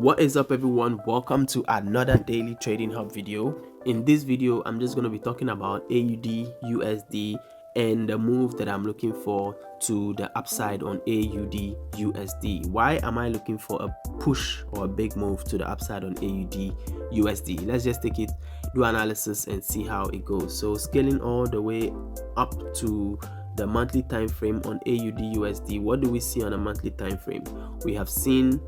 What is up, everyone? Welcome to another daily trading hub video. In this video, I'm just going to be talking about AUDUSD and the move that I'm looking for to the upside on AUDUSD. Why am I looking for a push or a big move to the upside on AUDUSD? Let's just take it, do analysis and see how it goes. So scaling all the way up to the monthly time frame on AUDUSD. What do we see on a monthly time frame? We have seen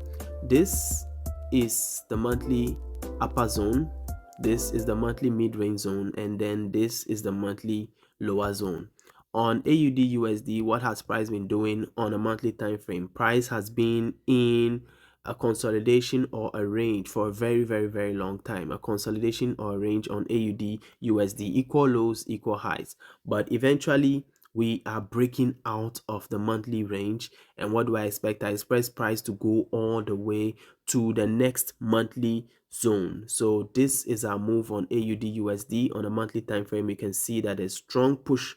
this is the monthly upper zone, this is the monthly mid-range zone, and then this is the monthly lower zone. On AUDUSD, what has price been doing on a monthly time frame? Price has been in a consolidation or a range for a very long time. A consolidation or a range on AUDUSD, equal lows, equal highs, but eventually we are breaking out of the monthly range. And what do I expect? I expect price to go all the way to the next monthly zone. So this is our move on AUDUSD on a monthly time frame. You can see that a strong push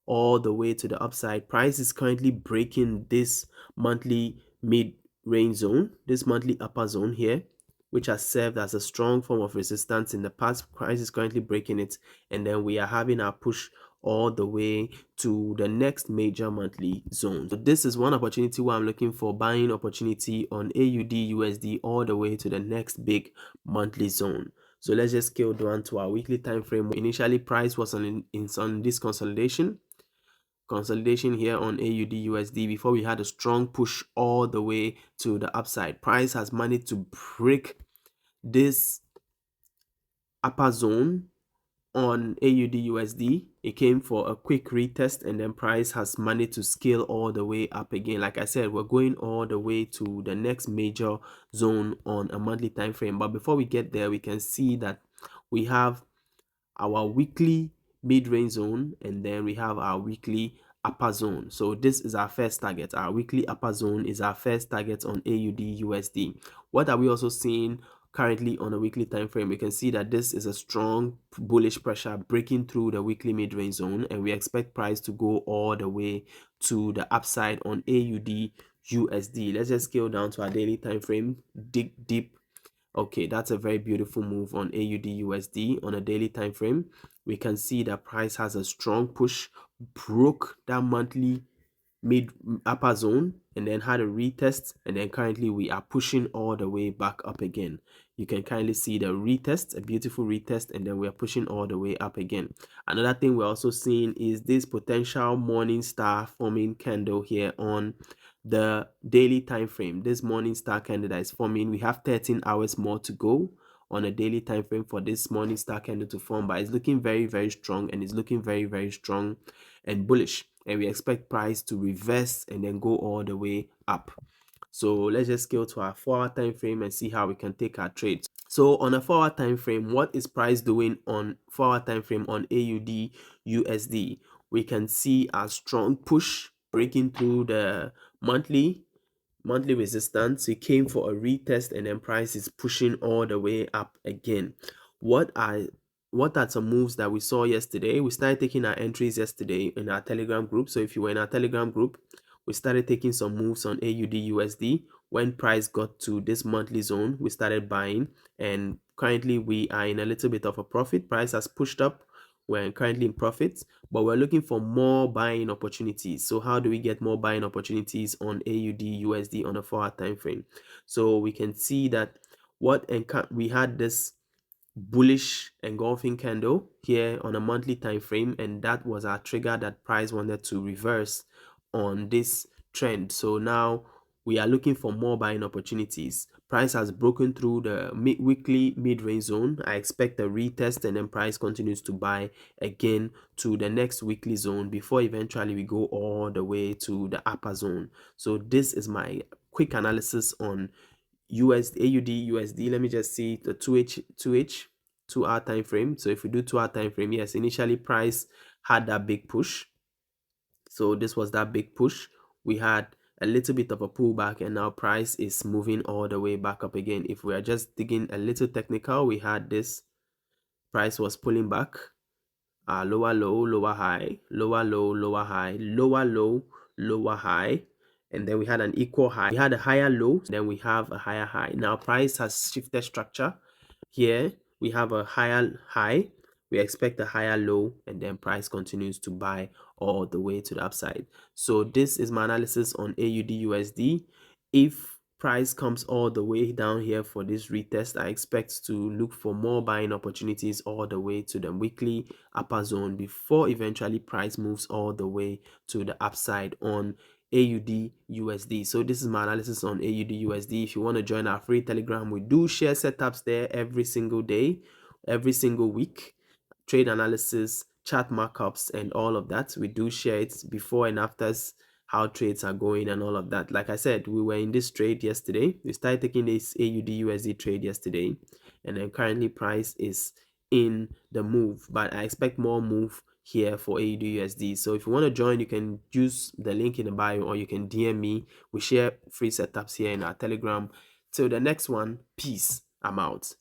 all the way to the upside. Price is currently breaking this monthly mid-range zone, this monthly upper zone here, which has served as a strong form of resistance in the past. Price is currently breaking it, and then we are having our push all the way to the next major monthly zone. So this is one opportunity where I'm looking for buying opportunity on AUDUSD all the way to the next big monthly zone. So let's just scale down to our weekly time frame. Initially, price was on this consolidation here on AUDUSD before we had a strong push all the way to the upside. Price has managed to break this upper zone on AUDUSD. It came for a quick retest, and then price has managed to scale all the way up again. Like I said, we're going all the way to the next major zone on a monthly time frame. But before we get there, we can see that we have our weekly mid-range zone, and then we have our weekly upper zone. So this is our first target. Our weekly upper zone is our first target on AUDUSD. What are we also seeing currently on a weekly time frame? We can see that this is a strong bullish pressure breaking through the weekly mid-range zone, and we expect price to go all the way to the upside on AUDUSD. Let's just scale down to our daily time frame, dig deep. Okay, that's a very beautiful move on AUDUSD on a daily time frame. We can see that price has a strong push, broke that monthly mid upper zone, and then had a retest, and then currently we are pushing all the way back up again. You can kindly see the retest, a beautiful retest, and then we are pushing all the way up again. Another thing we're also seeing is this potential morning star forming candle here on the daily time frame. This morning star candle that is forming, we have 13 hours more to go on a daily time frame for this morning star candle to form, but it's looking very strong, and it's looking very strong and bullish, and we expect price to reverse and then go all the way up. So let's just scale to our 4-hour time frame and see how we can take our trades. So on a 4-hour time frame, what is price doing on 4-hour time frame on AUDUSD? We can see a strong push breaking through the monthly resistance. It came for a retest, and then price is pushing all the way up again. What are some moves that we saw yesterday? We started taking our entries yesterday in our Telegram group. So if you were in our Telegram group, we started taking some moves on AUDUSD. When price got to this monthly zone, we started buying, and currently we are in a little bit of a profit. Price has pushed up. We're currently in profits, but we're looking for more buying opportunities. So how do we get more buying opportunities on AUDUSD on a 4-hour time frame? So we can see that we had this bullish engulfing candle here on a monthly time frame, and that was our trigger that price wanted to reverse on this trend. So now we are looking for more buying opportunities. Price has broken through the weekly mid-range zone. I expect a retest, and then price continues to buy again to the next weekly zone before eventually we go all the way to the upper zone. So this is my quick analysis on AUDUSD. Let me just see the 2-hour time frame. So if we do 2-hour time frame, yes, initially price had that big push. So this was that big push. We had a little bit of a pullback, and now price is moving all the way back up again. If we are just digging a little technical, we had this price was pulling back, lower low, lower high, lower low, lower high, lower low, lower high, and then we had an equal high. We had a higher low, then we have a higher high. Now price has shifted structure. Here we have a higher high, we expect a higher low, and then price continues to buy all the way to the upside. So this is my analysis on AUDUSD. If price comes all the way down here for this retest, I expect to look for more buying opportunities all the way to the weekly upper zone before eventually price moves all the way to the upside on AUDUSD. So this is my analysis on AUDUSD. If you want to join our free Telegram, we do share setups there every single day, every single week, trade analysis, chart markups, and all of that. We do share it before and afters, how trades are going and all of that. Like I said, we were in this trade yesterday. We started taking this AUDUSD trade yesterday, and then currently price is in the move, but I expect more move here for AUDUSD. So if you want to join, you can use the link in the bio, or you can DM me. We share free setups here in our Telegram. Till the next one, peace. I'm out.